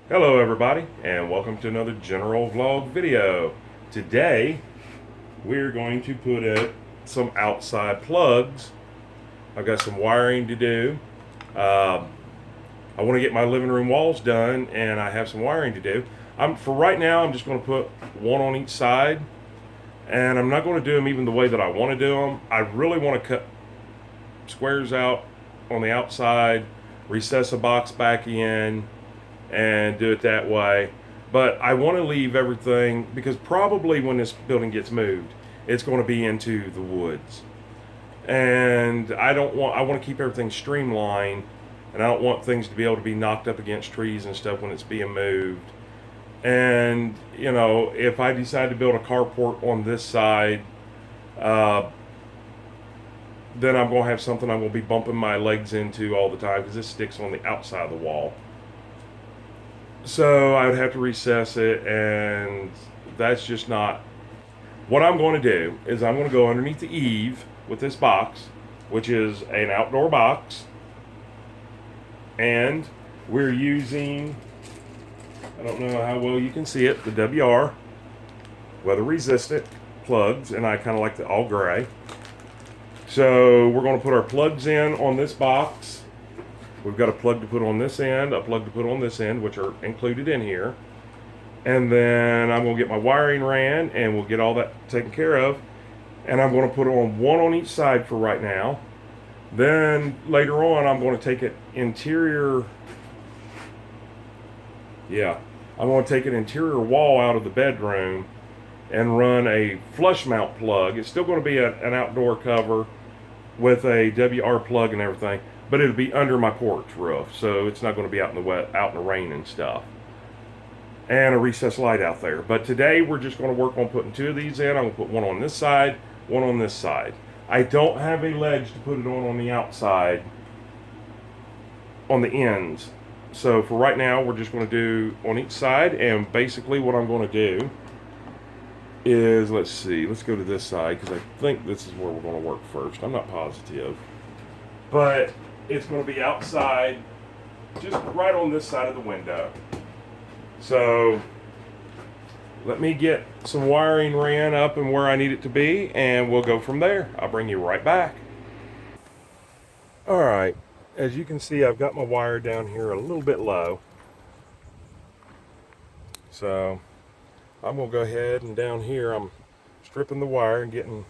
Hello everybody, and welcome to another general vlog video. Today we're going to put in some outside plugs. I've got some wiring to do. I want to get my living room walls done, and I have some wiring to do. For right now, I'm just going to put one on each side, and I'm not going to do them even the way that I want to do them. I really want to cut squares out on the outside, recess a box back in, and do it that way. But I want to leave everything, because probably when this building gets moved, it's going to be into the woods. And I want to keep everything streamlined, and I don't want things to be able to be knocked up against trees and stuff when it's being moved. And, you know, if I decide to build a carport on this side, then I'm going to have something I'm going to be bumping my legs into all the time, because this sticks on the outside of the wall. So I would have to recess it, and that's just not. What I'm going to do is I'm going to go underneath the eave with this box, which is an outdoor box, and we're using, I don't know how well you can see it, the WR weather resistant plugs, and I kind of like the all gray. So we're going to put our plugs in on this box. We've got a plug to put on this end, a plug to put on this end, which are included in here. And then I'm going to get my wiring ran, and we'll get all that taken care of. And I'm going to put on one on each side for right now. Then later on, I'm going to take it interior. Yeah, I'm going to take an interior wall out of the bedroom and run a flush mount plug. It's still going to be an outdoor cover with a WR plug and everything, but it'll be under my porch roof, so it's not going to be out in the wet, out in the rain and stuff. And a recessed light out there. But today we're just going to work on putting two of these in. I'm going to put one on this side, one on this side. I don't have a ledge to put it on the outside, on the ends. So for right now, we're just going to do on each side. And basically what I'm going to do is, let's see, let's go to this side, because I think this is where we're going to work first. I'm not positive, but it's going to be outside, just right on this side of the window. So let me get some wiring ran up and where I need it to be, and we'll go from there. I'll bring you right back. All right, as you can see, I've got my wire down here a little bit low. So I'm going to go ahead, and down here I'm stripping the wire and getting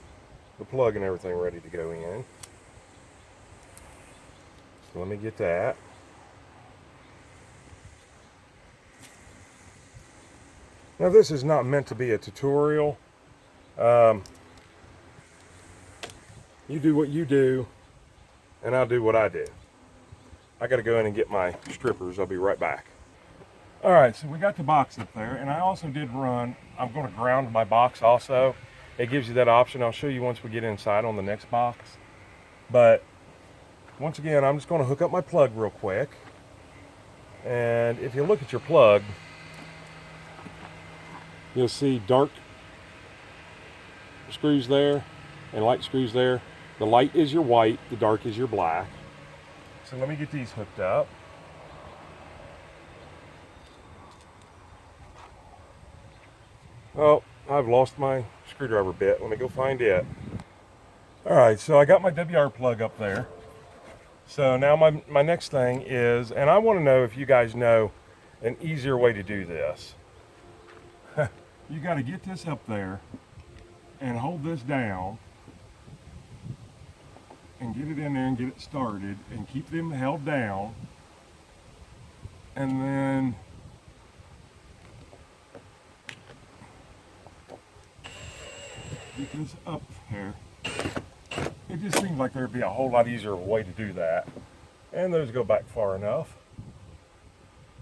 the plug and everything ready to go in. So let me get that. Now this is not meant to be a tutorial. You do what you do, and I'll do what I do. I got to go in and get my strippers. I'll be right back. All right, so we got the box up there, and I also did run, I'm going to ground my box also. It gives you that option. I'll show you once we get inside on the next box. But once again, I'm just going to hook up my plug real quick. And if you look at your plug, you'll see dark screws there and light screws there. The light is your white, the dark is your black. So let me get these hooked up. Oh, I've lost my screwdriver bit. Let me go find it. All right, so I got my WR plug up there. So now my next thing is, and I want to know if you guys know an easier way to do this. You got to get this up there and hold this down and get it in there and get it started and keep them held down. And then get this up there. It just seems like there'd be a whole lot easier way to do that. And those go back far enough.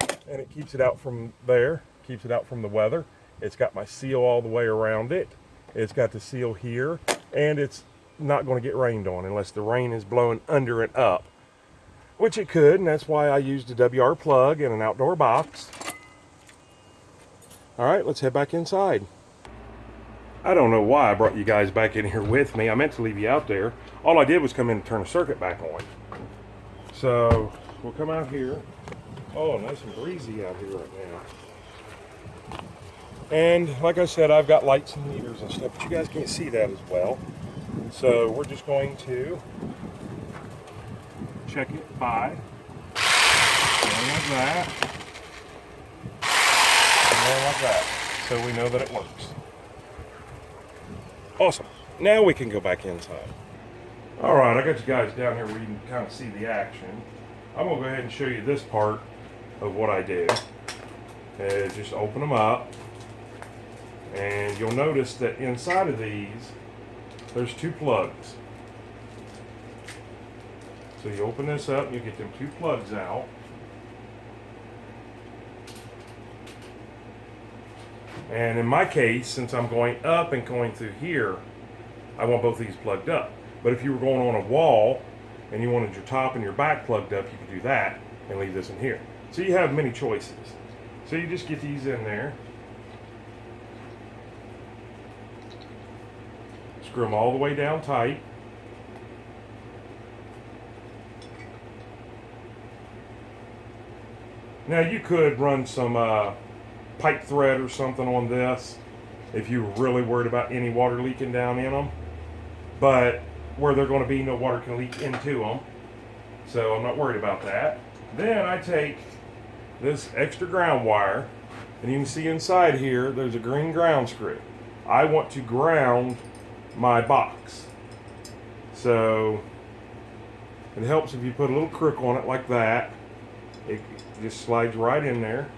And it keeps it out from there, keeps it out from the weather. It's got my seal all the way around it. It's got the seal here, and it's not going to get rained on unless the rain is blowing under and up, which it could, and that's why I used a WR plug in an outdoor box. All right, let's head back inside. I don't know why I brought you guys back in here with me. I meant to leave you out there. All I did was come in and turn the circuit back on. So we'll come out here. Oh, nice and breezy out here right now. And like I said, I've got lights and meters and stuff, but you guys can't see that as well. So we're just going to check it by going like that, and going like that, so we know that it works. Awesome. Now we can go back inside. All right, I got you guys down here where you can kind of see the action. I'm gonna go ahead and show you this part of what I do. Just open them up, and you'll notice that inside of these, there's 2 plugs. So you open this up, and you get them 2 plugs out. And in my case, since I'm going up and going through here, I want both of these plugged up. But if you were going on a wall and you wanted your top and your back plugged up, you could do that and leave this in here. So you have many choices. So you just get these in there, screw them all the way down tight. Now you could run some pipe thread or something on this if you were really worried about any water leaking down in them, but where they're going to be, no water can leak into them, so I'm not worried about that. Then I take this extra ground wire, and you can see inside here there's a green ground screw. I want to ground my box, so it helps if you put a little crook on it like that. It just slides right in there.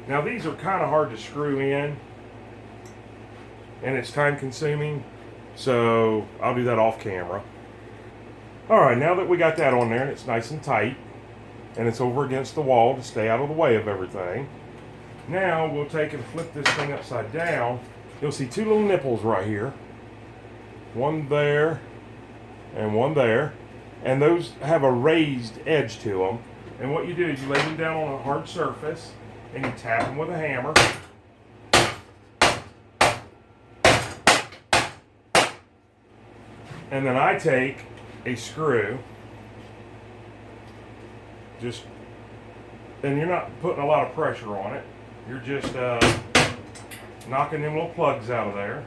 Now these are kind of hard to screw in, and it's time consuming, so I'll do that off camera. Alright, now that we got that on there and it's nice and tight, and it's over against the wall to stay out of the way of everything, now we'll take and flip this thing upside down. You'll see 2 little nipples right here. One there, and one there. And those have a raised edge to them. And what you do is you lay them down on a hard surface, and you tap them with a hammer. And then I take a screw, and you're not putting a lot of pressure on it. You're just knocking them little plugs out of there.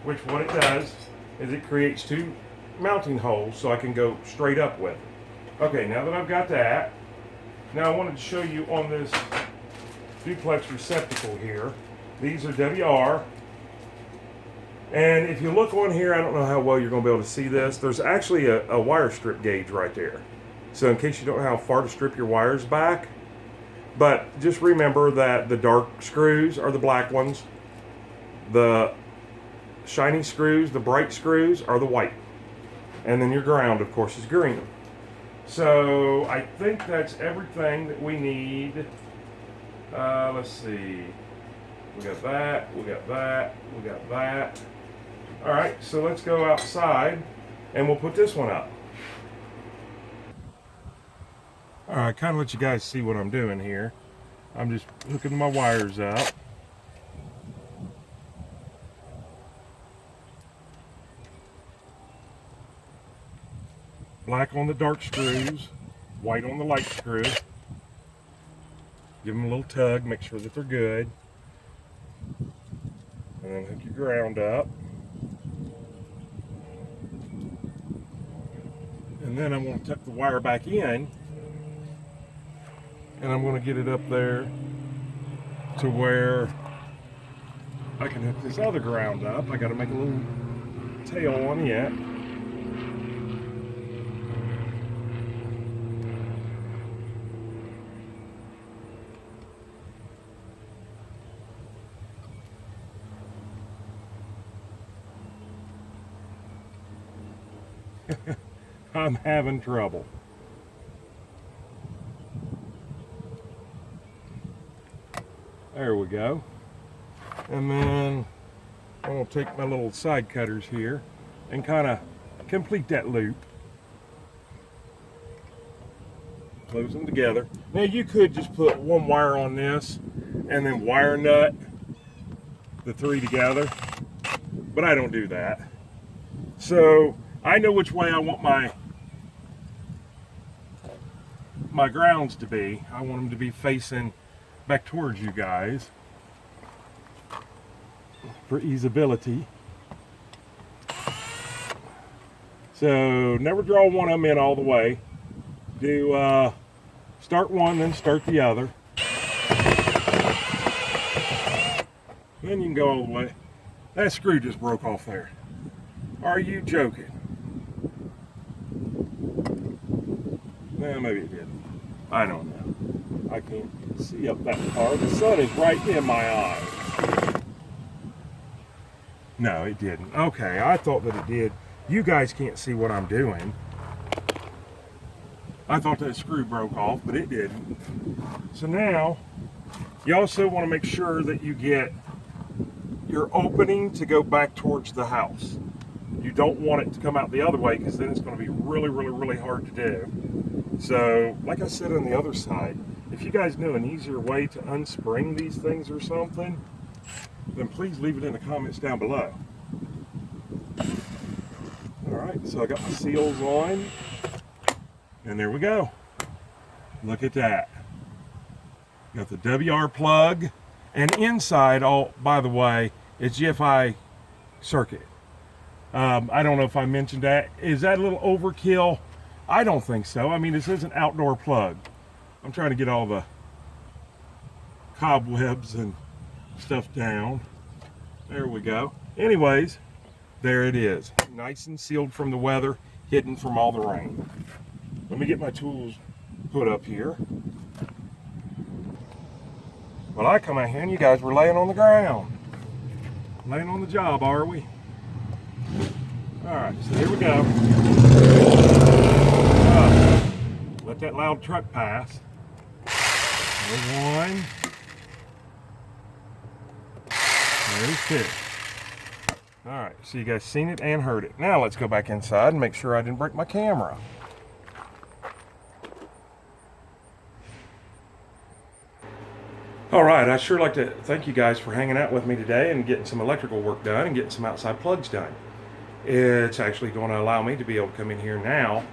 Which what it does is it creates 2 mounting holes so I can go straight up with it. Okay, now that I've got that, now I wanted to show you on this duplex receptacle here. These are WR. And if you look on here, I don't know how well you're going to be able to see this. There's actually a wire strip gauge right there. So in case you don't know how far to strip your wires back, but just remember that the dark screws are the black ones. The shiny screws, the bright screws, are the white. And then your ground, of course, is green. So I think that's everything that we need. Let's see. We got that, we got that, we got that. All right, so let's go outside and we'll put this one up. All right, kind of let you guys see what I'm doing here. I'm just hooking my wires up. Black on the dark screws, white on the light screw. Give them a little tug, make sure that they're good. And then hook your ground up. And then I'm going to tuck the wire back in, and I'm going to get it up there to where I can hook this other ground up. I got to make a little tail on it. I'm having trouble. There we go. And then I'm going to take my little side cutters here and kind of complete that loop. Close them together. Now you could just put one wire on this and then wire nut the 3 together, but I don't do that. So I know which way I want my grounds to be. I want them to be facing back towards you guys for easeability. So never draw one of them in all the way. Do start one, then start the other. Then you can go all the way. That screw just broke off there. Are you joking? Well, maybe it didn't. I don't know. I can't see up that far. The sun is right in my eyes. No, it didn't. Okay, I thought that it did. You guys can't see what I'm doing. I thought that screw broke off, but it didn't. So now, you also want to make sure that you get your opening to go back towards the house. You don't want it to come out the other way, because then it's going to be really, really, really hard to do. So, like I said on the other side, if you guys know an easier way to unspring these things or something, then please leave it in the comments down below. Alright, so I got my seals on, and there we go. Look at that. Got the WR plug, and inside, by the way, it's GFI circuit. I don't know if I mentioned that. Is that a little overkill? I don't think so. I mean, this is an outdoor plug. I'm trying to get all the cobwebs and stuff down. There we go. Anyways, there it is. Nice and sealed from the weather, hidden from all the rain. Let me get my tools put up here. Well, I come out here and you guys were laying on the ground. Laying on the job, are we? All right, so here we go. Let that loud truck pass. There's one. There's two. All right, so you guys seen it and heard it. Now let's go back inside and make sure I didn't break my camera. All right, I'd sure like to thank you guys for hanging out with me today and getting some electrical work done and getting some outside plugs done. It's actually going to allow me to be able to come in here now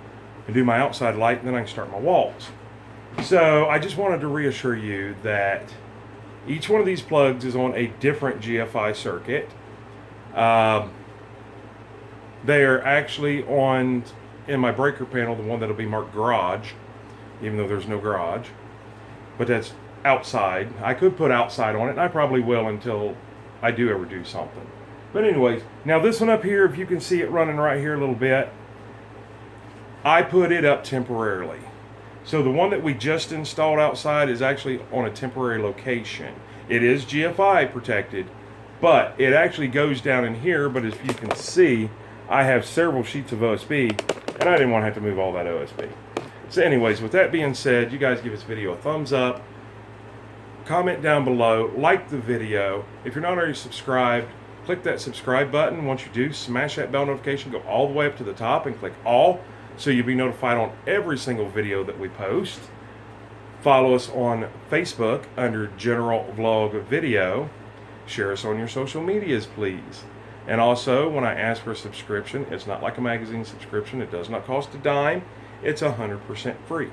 and do my outside light, and then I can start my walls. So I just wanted to reassure you that each one of these plugs is on a different GFI circuit. They are actually on, in my breaker panel, the one that'll be marked garage, even though there's no garage. But that's outside. I could put outside on it, and I probably will until I do ever do something. But anyways, now this one up here, if you can see it running right here a little bit, I put it up temporarily. So the one that we just installed outside is actually on a temporary location. It is GFI protected, but it actually goes down in here. But as you can see, I have several sheets of OSB, and I didn't want to have to move all that OSB. So anyways, with that being said, you guys give this video a thumbs up, comment down below, like the video. If you're not already subscribed, click that subscribe button. Once you do, smash that bell notification, go all the way up to the top and click all, so you'll be notified on every single video that we post. Follow us on Facebook under General Vlog Video. Share us on your social medias, please. And also, when I ask for a subscription, it's not like a magazine subscription. It does not cost a dime. It's 100% free.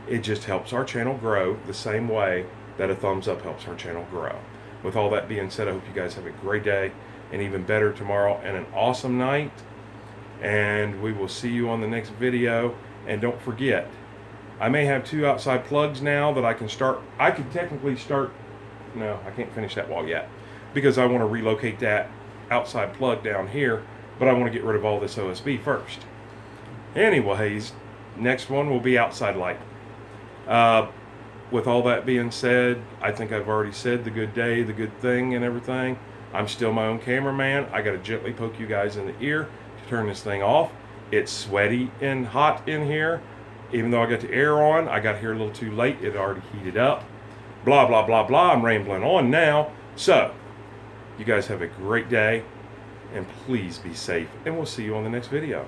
It just helps our channel grow the same way that a thumbs up helps our channel grow. With all that being said, I hope you guys have a great day, and even better tomorrow, and an awesome night. And we will see you on the next video. And don't forget, I may have 2 outside plugs now that I can start. I could technically start, no, I can't finish that wall yet, because I want to relocate that outside plug down here, but I want to get rid of all this OSB first. Anyways, next one will be outside light. With all that being said, I think I've already said the good day, the good thing, and everything. I'm still my own cameraman. I got to gently poke you guys in the ear to turn this thing off. It's sweaty and hot in here. Even though I got the air on, I got here a little too late. It already heated up. Blah, blah, blah, blah. I'm rambling on now. So, you guys have a great day, and please be safe, and we'll see you on the next video.